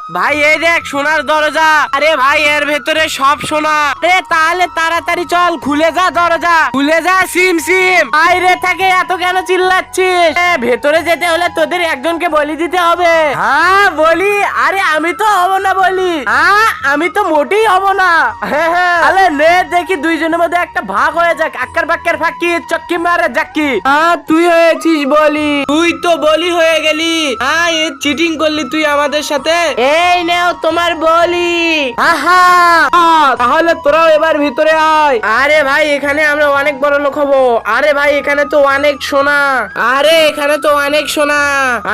ভাই এই দেখ সোনার দরজা। আরে ভাই এর ভেতরে সব সোনা। আরে তাহলে তাড়াতাড়ি চল, খুলে যা দরজা, খুলে যা। সিম সিম বাইরে থাকে এত কেন চিল্লাচ্ছিস? ভেতরে যেতে হলে তোদের একজনকে বলি দিতে হবে। হ্যাঁ বলি? আরে আমি তো হব না বলি। হ্যাঁ আমি তো মোটেই হব না। হ্যাঁ আরে নে দেখি দুইজনের মধ্যে একটা ভাগ হয়ে যাক। আক্কার বাক্কার ফাঁকি চক্কি মারে যাকি। তুই হয়েছিস বলি। তুই তো বলি হয়ে গেলি। হ্যাঁ এ চিটিং করলি তুই আমাদের সাথে। এই নেও তোমার বলি। আহা তাহলে তোরাও এবার ভিতরে আয়। আরে ভাই এখানে আমরা অনেক বড় লোক হবো। আরে ভাই এখানে তো অনেক সোনা। আরে এখানে তো অনেক সোনা।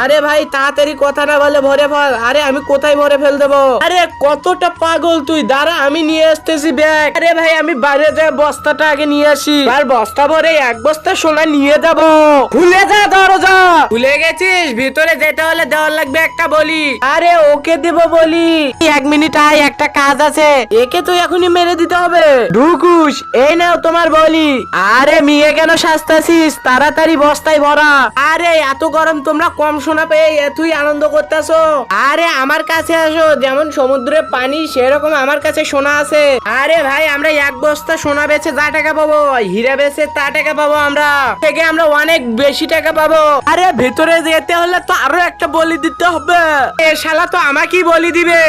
আরে ভাই তাড়াতাড়ি কথা না বলে ভরে ফেল। আরে আমি কোথায় ভরে ফেল দেবো? আরে কতটা পাগল তুই, দাঁড়া আমি নিয়ে আসতেছি ব্যাগ। আরে ভাই আমি বাইরে যাই বস্তাটা আগে নিয়ে আসি। আর বস্তা ভরে এক বস্তা সোনা নিয়ে যাবো। খুলে যা দরজা। খুলে গেছিস? ভিতরে যেতে হলে দেওয়ার লাগবে একটা বলি। আরে ওকে দেব বলি। 1 মিনিট আয়, একটা কাজ আছে। একে তো এখনই মেরে দিতে হবে। ঢুকুস। এই নাও তোমার বলি। আরে মেয়ে কেন সাজতাছিস? তাড়াতাড়ি বস্তায় ভরা। আরে এত গরম তোমরা কম সোনা পেয়ে তুই আনন্দ করতেছো? আরে আমার কাছে আসো, যেমন সমুদ্রের পানি সেরকম আমার কাছে সোনা আছে। আরে ভাই আমরা এক বস্তা সোনা বেচে যা টাকা পাবো, হীরা বেচে তা টাকা পাবো, আমরা থেকে আমরা অনেক বেশি টাকা পাবো। আরে ভেতরে যেতে হলে তো আরো একটা বলি দিতে হবে। এ শালা তো আমাকেই বলি দিবে।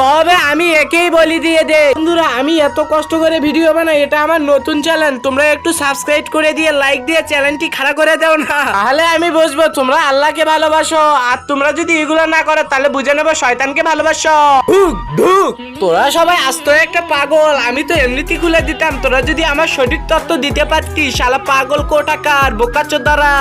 হবে আমি একেই বলি দিয়ে দে। বন্ধুরা আমি এত কষ্ট করে ভিডিও বানাই, এটা আমার নতুন চ্যানেল। তোমরা একটু সাবস্ক্রাইব করে দিয়ে লাইক দিয়ে চ্যানেলটি খাড়া করে দাও না, তাহলে আমি বুঝবো তোমরা আল্লাহকে ভালোবাসো। আর তোমরা যদি এগুলো না করো তাহলে বুঝে নেবো শয়তানকে ভালোবাসো। ঢুক ঢুক। তোরা সবাই আস্ত একটা পাগল। আমি তো এমনিতেই খুলে দিতাম। তোরা যদি আমার সঠিক তথ্য দিতে পারতি, শালা পাগল কোটাকার বোকাচোদারা।